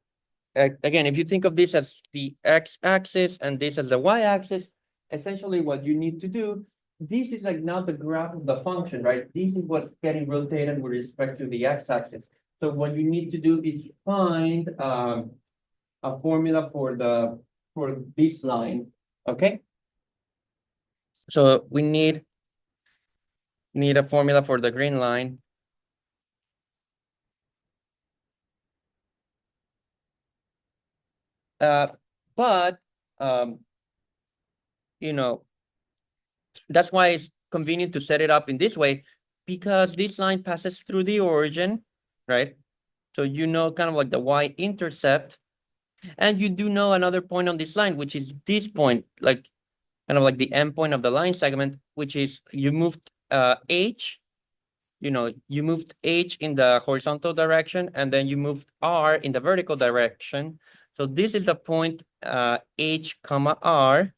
again, if you think of this as the x-axis and this as the y-axis, essentially what you need to do, this is like now the graph of the function, right? This is what's getting rotated with respect to the x-axis. So what you need to do is find a formula for this line, okay? So we need a formula for the green line. But you know, that's why it's convenient to set it up in this way, because this line passes through the origin, right? So you know kind of like the y-intercept, and you do know another point on this line, which is this point, like kind of like the end point of the line segment, which is you moved h, you moved h in the horizontal direction, and then you moved r in the vertical direction. So this is the point h comma r,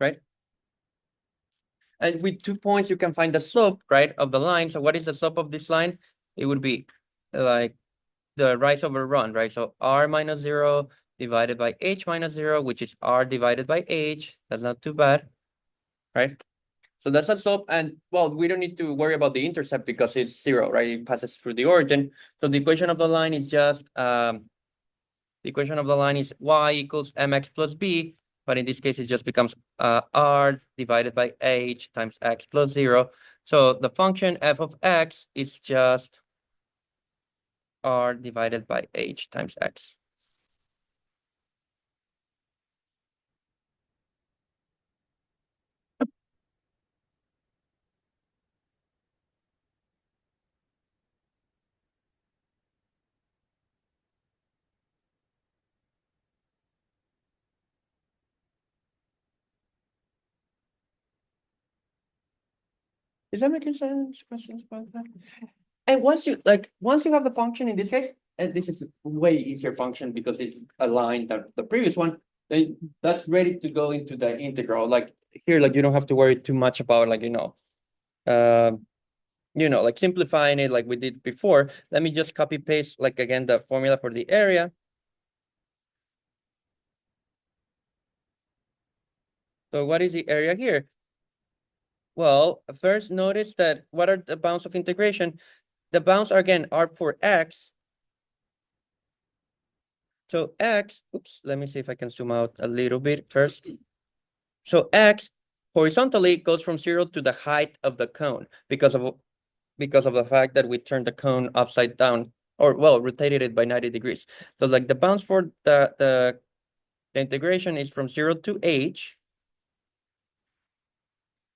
right? And with 2 points, you can find the slope, right, of the line. So what is the slope of this line? It would be like the rise over run, right? So r minus 0 divided by h minus 0, which is r divided by h. That's not too bad, right? So that's a slope. And well, we don't need to worry about the intercept because it's 0, right? It passes through the origin. So the equation of the line is just, y equals mx plus b, but in this case, it just becomes r divided by h times x plus 0. So the function f of x is just r divided by h times x. Is that making sense? Questions about that? And once you have the function in this case, and this is way easier function because it's aligned than the previous one, then that's ready to go into the integral. Like here, like you don't have to worry too much about like, like simplifying it like we did before. Let me just copy paste like again the formula for the area. So what is the area here? Well, first notice that what are the bounds of integration? The bounds are again are for x. So x, oops, let me see if I can zoom out a little bit first. So x horizontally goes from 0 to the height of the cone because of the fact that we turned the cone upside down, or well, rotated it by 90 degrees. So like the bounds for the integration is from 0 to h.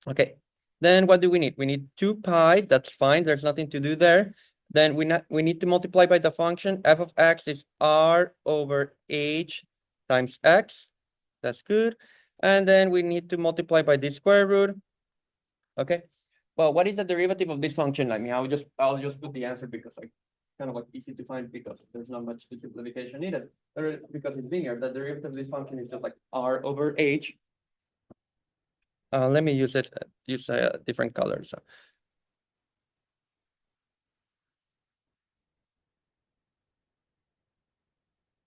Okay, then what do we need? We need 2 pi, that's fine, there's nothing to do there. Then we need to multiply by the function. F of x is r over h times x. That's good. And then we need to multiply by this square root. Okay, well, what is the derivative of this function? I mean, I'll just put the answer because like kind of like easy to find because there's not much simplification needed. Because it's linear, the derivative of this function is just like r over h. Let me use a different color. So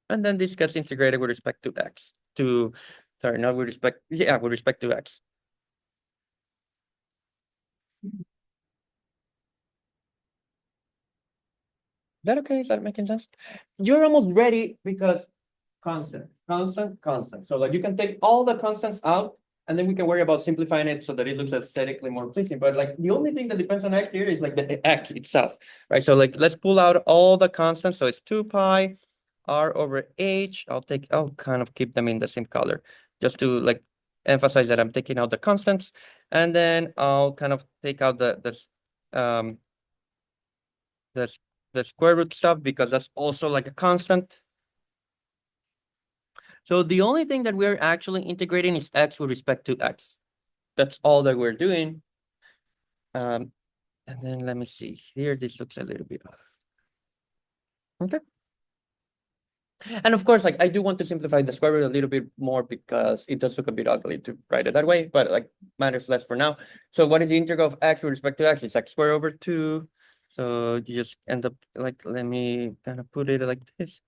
and then this gets integrated with respect to x. Sorry, not with respect. Yeah, with respect to x. That okay? Is that making sense? You're almost ready because constant, constant, constant. So like you can take all the constants out and then we can worry about simplifying it so that it looks aesthetically more pleasing. But like the only thing that depends on x here is like the x itself, right? So like let's pull out all the constants. So it's 2 pi r over h. I'll kind of keep them in the same color just to like emphasize that I'm taking out the constants. And then I'll kind of take out um the the square root stuff because that's also like a constant. So the only thing that we're actually integrating is x with respect to x. That's all that we're doing. And then let me see here. This looks a little bit off. Okay. And of course, like I do want to simplify the square root a little bit more because it does look a bit ugly to write it that way, but like matters less for now. So what is the integral of x with respect to x? It's x squared over 2. So you just end up like, let me kind of put it like this.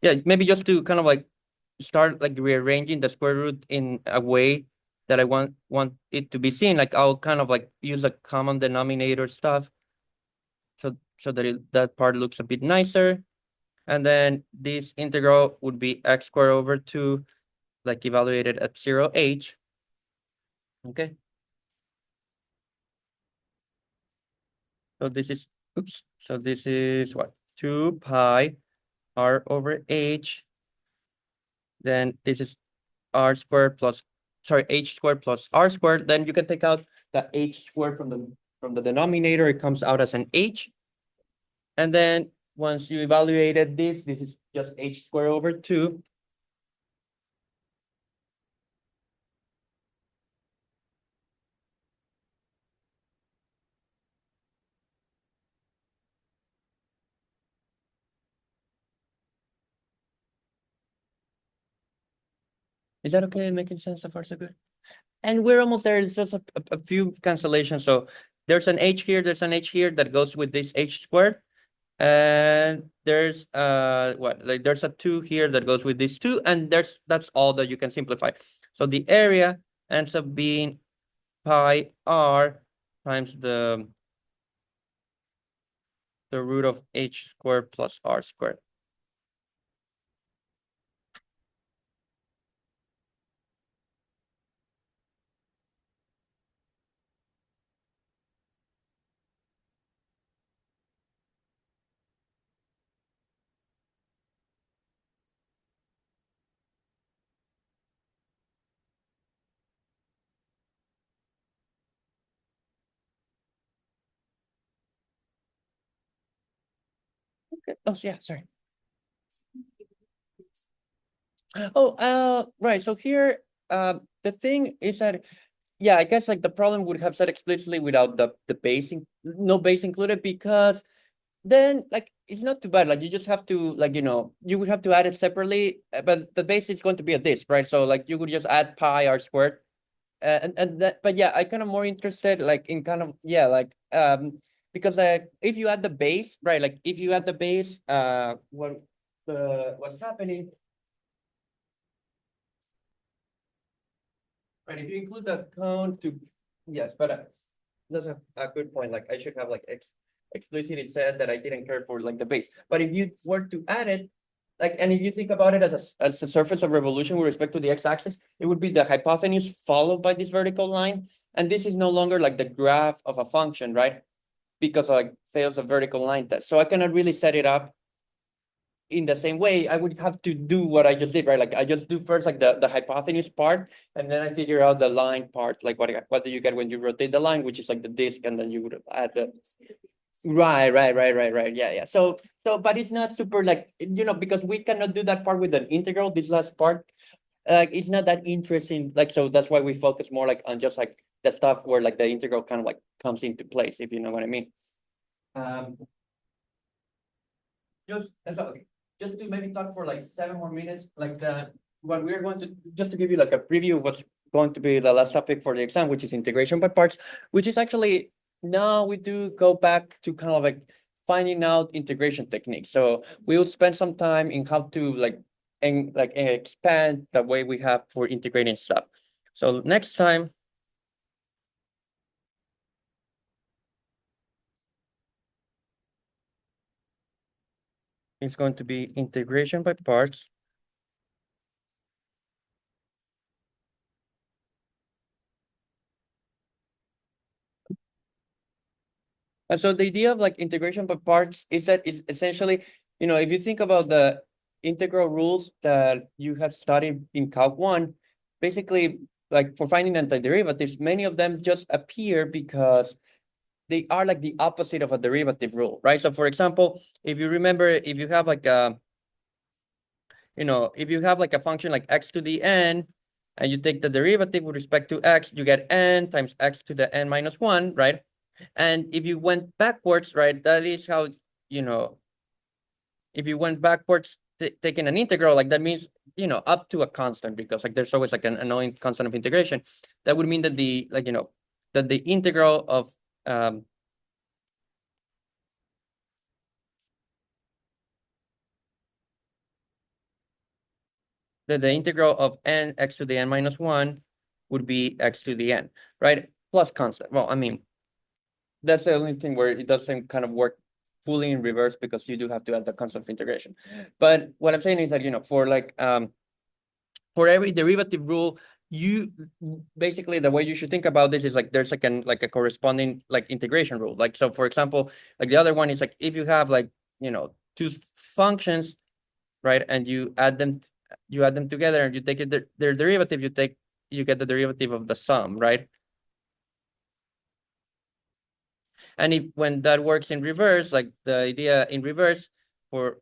Yeah, maybe just to kind of like start like rearranging the square root in a way that I want it to be seen. Like I'll kind of like use a common denominator stuff. So that that part looks a bit nicer. And then this integral would be x squared over 2, like evaluated at 0h. Okay. So this is, oops. So this is what? 2 pi r over h. Then this is r squared plus, sorry, h squared plus r squared. Then you can take out the h squared from the denominator. It comes out as an h. And then once you evaluated this is just h squared over 2. Is that okay? Making sense so far, so good? And we're almost there. It's just a few cancellations. So there's an h here, there's an h here that goes with this h squared. And there's what, like there's a 2 here that goes with this 2, and that's all that you can simplify. So the area ends up being pi r times the root of h squared plus r squared. Okay. Oh yeah, sorry. Oh, right. So here, the thing is that, yeah, I guess like the problem would have said explicitly without the base, no base included, because then like it's not too bad. Like you just have to like, you would have to add it separately, but the base is going to be a disk, right? So like you would just add pi r squared, and that. But yeah, I kind of more interested like in kind of, yeah, like because like if you add the base, right? Like if you add the base, what's happening? Right, if you include the cone to, yes, but that's a good point. Like I should have like explicitly said that I didn't care for like the base. But if you were to add it, like, and if you think about it as a surface of revolution with respect to the x-axis, it would be the hypotenuse followed by this vertical line. And this is no longer like the graph of a function, right? Because like fails a vertical line test. So I cannot really set it up in the same way, I would have to do what I just did, right? Like I just do first like the hypotenuse part, and then I figure out the line part, like what do you get when you rotate the line, which is like the disk, and then you would add the right. Yeah, yeah. But it's not super like, because we cannot do that part with an integral, this last part. It's not that interesting. Like, so that's why we focus more like on just like the stuff where like the integral kind of like comes into place, if you know what I mean. Um, okay, just to maybe talk for like 7 more minutes, like what we're going to, just to give you like a preview of what's going to be the last topic for the exam, which is integration by parts, which is actually, now we do go back to kind of like finding out integration techniques. So we'll spend some time in how to like, and like expand the way we have for integrating stuff. So next time, it's going to be integration by parts. And so the idea of like integration by parts is that it's essentially, if you think about the integral rules that you have studied in Calc 1, basically, like for finding antiderivatives, many of them just appear because they are like the opposite of a derivative rule, right? So for example, if you remember, if you have like if you have like a function like x to the n, and you take the derivative with respect to x, you get n times x to the n minus 1, right? And if you went backwards, right, that is how, if you went backwards, taking an integral, like that means, up to a constant, because like there's always like an annoying constant of integration. That would mean that that the integral of, that the integral of n x to the n minus 1 would be x to the n, right? Plus constant. Well, I mean, that's the only thing where it doesn't kind of work fully in reverse, because you do have to add the constant of integration. But what I'm saying is that, for every derivative rule, you basically, the way you should think about this is like there's like a corresponding like integration rule. Like, so for example, like the other one is like if you have like, two functions, right, and you add them together and you take their derivative, you get the derivative of the sum, right? And if when that works in reverse, like the idea in reverse for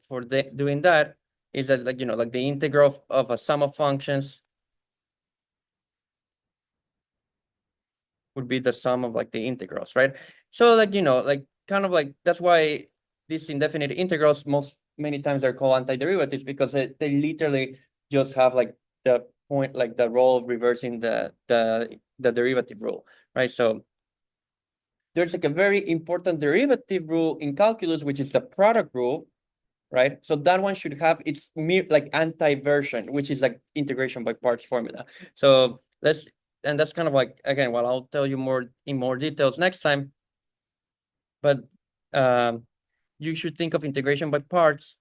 doing that is that, like, like the integral of a sum of functions would be the sum of like the integrals, right? So like, like kind of like that's why these indefinite integrals many times are called antiderivatives, because they literally just have like the point, like the role of reversing the derivative rule, right? So there's like a very important derivative rule in calculus, which is the product rule, right? So that one should have its like anti-version, which is like integration by parts formula. So and that's kind of like, again, well, I'll tell you more in more details next time. But you should think of integration by parts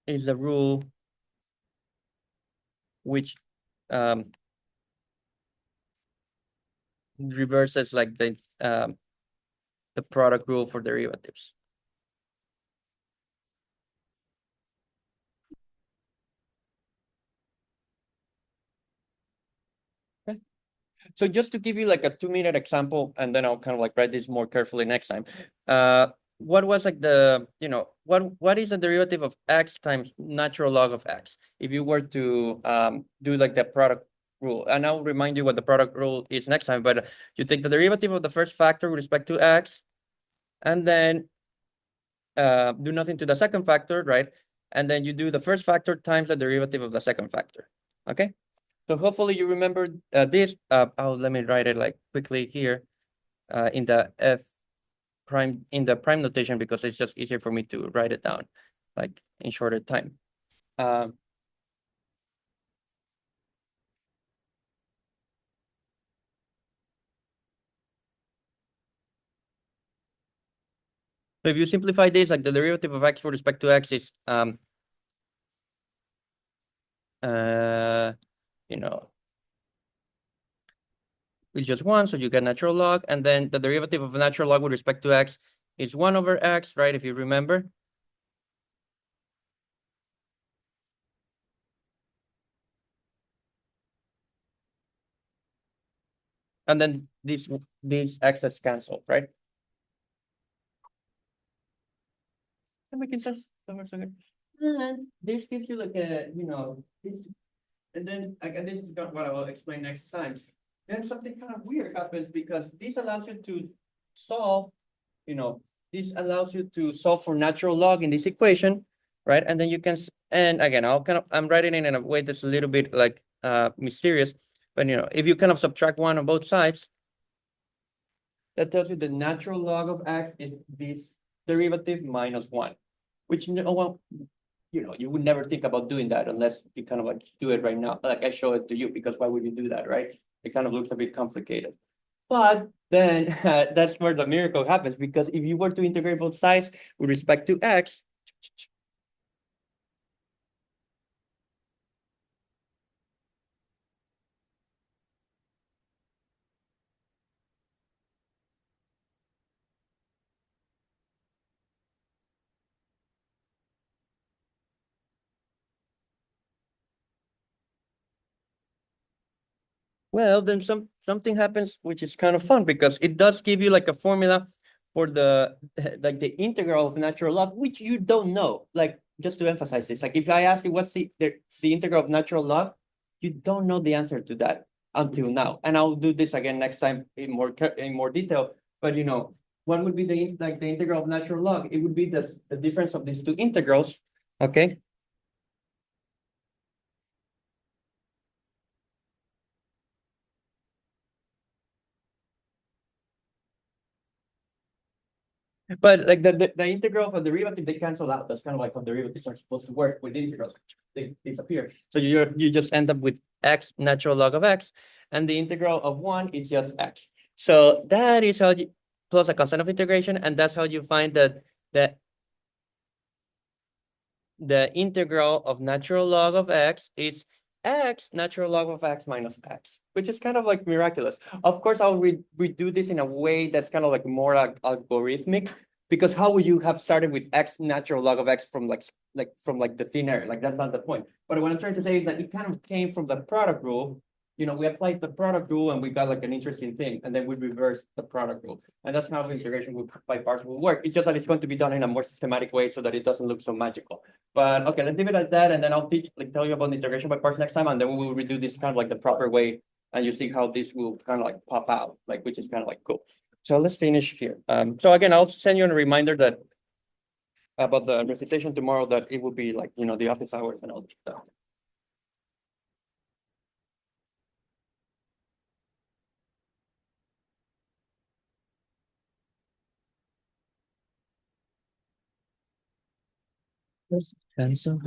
is the rule which reverses like the product rule for derivatives. Okay. So just to give you like a 2-minute example, and then I'll kind of like write this more carefully next time. What was like what is the derivative of x times natural log of x? If you were to do like the product rule, and I'll remind you what the product rule is next time, but you take the derivative of the first factor with respect to x, and then do nothing to the second factor, right? And then you do the first factor times the derivative of the second factor, okay? So hopefully you remember this. Let me write it like quickly here in the prime notation, because it's just easier for me to write it down like in shorter time. So if you simplify this, like the derivative of x with respect to x is uh you know is just one, so you get natural log, and then the derivative of natural log with respect to x is 1 over x, right, if you remember. And then these x's cancel, right? That making sense? For a second. And this gives you like a, this, and then again, this is what I will explain next time. Then something kind of weird happens because this allows you to solve, you know, this allows you to solve for natural log in this equation, right? And then you can, and again, I'm writing it in a way that's a little bit like mysterious, but if you kind of subtract one on both sides, that tells you the natural log of x is this derivative minus one, which you would never think about doing that unless you kind of like do it right now. Like I show it to you, because why would you do that, right? It kind of looks a bit complicated. But then that's where the miracle happens, because if you were to integrate both sides with respect to x, well, then something happens which is kind of fun, because it does give you like a formula for the like the integral of natural log, which you don't know. Like, just to emphasize this, like if I ask you what's the integral of natural log, you don't know the answer to that until now. And I'll do this again next time in more detail. But what would be the integral of natural log? It would be the difference of these two integrals. Okay. But like the integral of a derivative, they cancel out. That's kind of like how derivatives are supposed to work with integrals. They disappear. So you just end up with x natural log of x, and the integral of one is just x. So that is how you plus a constant of integration, and that's how you find that the integral of natural log of x is x natural log of x minus x, which is kind of like miraculous. Of course, I'll redo this in a way that's kind of like more algorithmic, because how would you have started with x natural log of x from like the thin air? Like, that's not the point. But what I'm trying to say is that it kind of came from the product rule. We applied the product rule and we got like an interesting thing, and then we reversed the product rule. And that's how integration by parts will work. It's just that it's going to be done in a more systematic way so that it doesn't look so magical. But okay, let's leave it at that, and then I'll tell you about the integration by parts next time, and then we will redo this kind of like the proper way, and you see how this will kind of like pop out, like, which is kind of like cool. So let's finish here. So again, I'll send you a reminder that about the recitation tomorrow, that it will be like, the office hours and all that stuff. Cancel.